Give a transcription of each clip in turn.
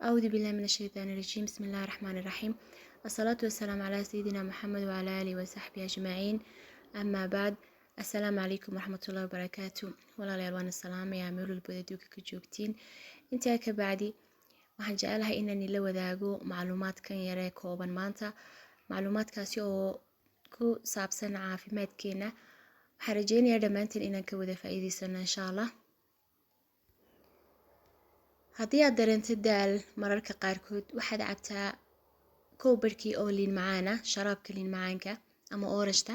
أعوذ بالله من الشيطان الرجيم. بسم الله الرحمن الرحيم. الصلاة والسلام على سيدنا محمد وعلى آله وصحبه أجمعين. أما بعد، السلام عليكم ورحمة الله وبركاته. ولا ليالوان السلام يا ميول البودوك كجوكتين. انتهى كبعدي waxaan jecelahay inaan ila wadaago macluumaadkan yare kooban maanta. Macluumaadkaasi oo ku saabsan caafimaadkeena. Waxaan rajeynayaa dhammaantiin inaan ka wada faa'iideysano insha Allah. haddii aad dareento daal mararka qaarkood waxaad cabtaa koob barkii oo liin macaan ah, sharaabka liin macaanka ama orange-ta.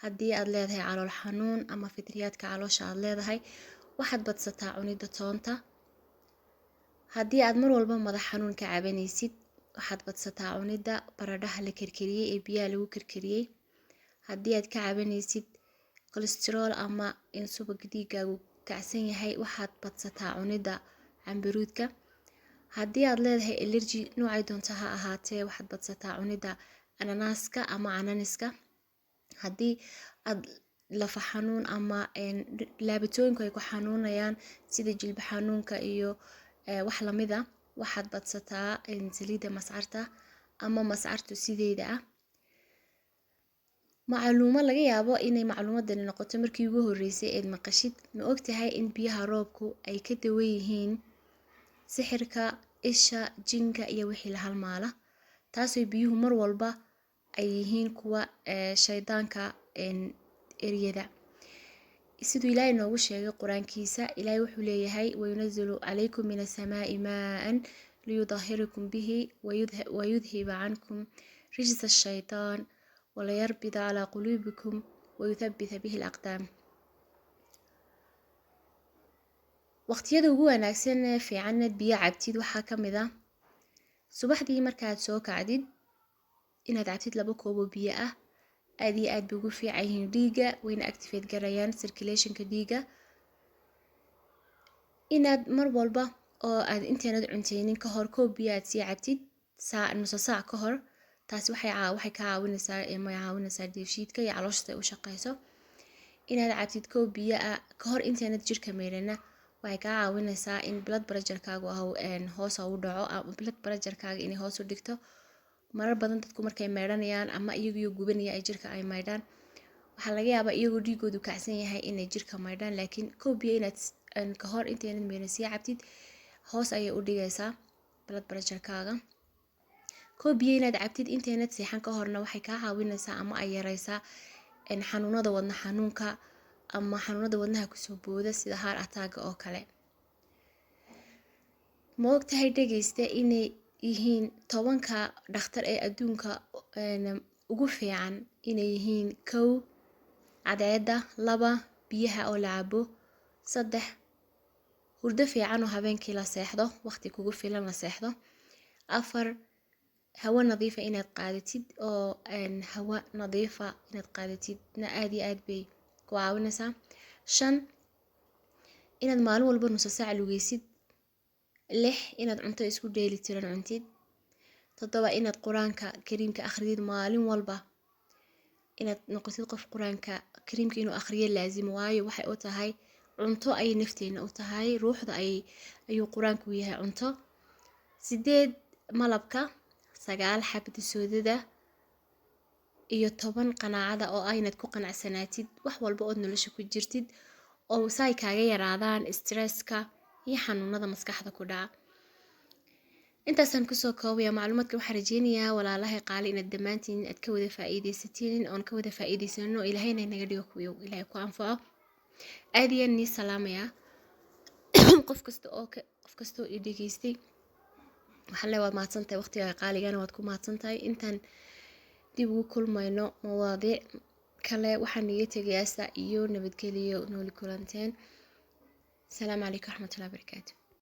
haddii aad leedahay calool xanuun ama fitriyaadka caloosha aad leedahay waxaad badsataa cunida toonta. haddii aad mar walba madax xanuun ka cabanaysid waxaad badsataa cunida baradhaha la karkariyey ee biyaha lagu karkariyey. haddii aad ka cabanaysid cholesterol ama in subag dhiigaagu kacsan yahay waxaad badsataa cunida cambaruudka. haddii aad leedahay allergy noocay doonta ha ahaatee waxaad badsataa cunida ananaaska ama cananiska. haddii aad lafa xanuun ama laabatooyinku ay ku xanuunayaan sida jilba xanuunka iyo wax lamida waxaad badsataa saliida mascarta ama mascartu sideeda ah. macluumo laga yaabo inay macluumadani noqoto markii ugu horeysay eed maqashid. ma ogtahay in biyaha roobku ay ka dawan yihiin sixirka, isha, jinka iyo wixii la halmaala, taasoo biyuhu mar walba ay yihiin kuwa shaydaanka eriyada. siduu ilaahay noogu sheegay quraankiisa, ilaahay wuxuu leeyahay wayunazzilu calaykum min as-samaa'i maa'an liyudahhirakum bihi wayudhiba cankum rijsa ash-shaytaan walayarbida calaa quluubikum wayuthabbita bihi al-aqdaam. waqtiyada ugu wanaagsan ee fiican biyo cabtid waxaa ka mid ah subaxdii markaad soo kacdid inaad cabtid 2 koob oo biyo ah. aad iyo aad bay ugu fiican yihiin dhiiga, wayna activate garayaan circulationka dhiiga. inaad mar walba oo aad intaanad cunteynin ka hor koob biyo aad sii cabtid nus saac ka hor, taasi waxay ka caawinaysaa dheefshiidka iyo caloosha u shaqeyso. inaad cabtid koob biyo ah ka hor intaanad jirka meydhana waxay ka caawinaysaa in blood pressure-kaagu hoos u dhaco ama blood pressure-kaaga inay hoos u dhigto. marar badan dadku markay meydhanayaan ama iyagu gubanaya ay jirka ay meydhaan waxaa laga yaabaa iyagoo dhiigoodu kacsan yahay inay jirka meydhaan, laakiin koob biyo inaad ka hor intaanad meydhan sii cabtid hoos ayay u dhigaysaa blood pressure-kaaga. koob biyo inaad cabtid intaanad seexan ka horna waxay ka caawinaysaa ama ay yaraysaa xanuunada wadna xanuunka ama xanuunada wadnaha kusoo booda sida heart attack oo kale. ma ogtahay dhageysta inay yihiin 10ka dhakhtar ee adduunka ugu fiican inay yihiin 1 cadceeda, 2 biyaha oo la cabo, 3 hurdo fiican oo habeenkii la seexdo, waqti kugu filan la seexdo, 4 hawo nadiifa inaad qaadatid oo hawo nadiifa inaad qaadatid na aad iyo aad bay ku caawinaysaa. 5 inaad maalin walba nus saac lugeysid. 6 inaad cunto isku dheeli tiran cuntid. 7 inaad quraanka kariimka akhridid maalin walba. inaad noqotid qof quraanka kariimka inuu akhriyo laazim waayo waxay u tahay cunto ay nafteena u tahay, ruuxda ayuu quraanku yahay cunto. 8 malabka, 9 xabada soodada iyo 10 qanaacada oo aynad ku qanacsanaatid wax walba oo nolosha ku jirtid oo say kaaga yaraadaan stresska iyo xanuunada maskaxda ku dhaca. intaasaan kusoo koobaya macluumaadka. waxaan rajeynayaa walaalahay qaali inaad dhammaantiin aad ka wada faa'iideysatiin oon ka wada faa'iideysano ilaahayna inaga dhigo kuwa ilaahay ku anfaco. aad iyo aad nii salaamaya qof kasta oo i dhageystay waxaan leeyahay waad mahadsantahay, waqtiga qaaligana waad ku mahadsantahay. intaan dib ugu kulmayno mawaadiic kale waxaan iga tegayaa iyo nabadgelyo nooli kulanteen. السلام عليكم ورحمة الله وبركاته.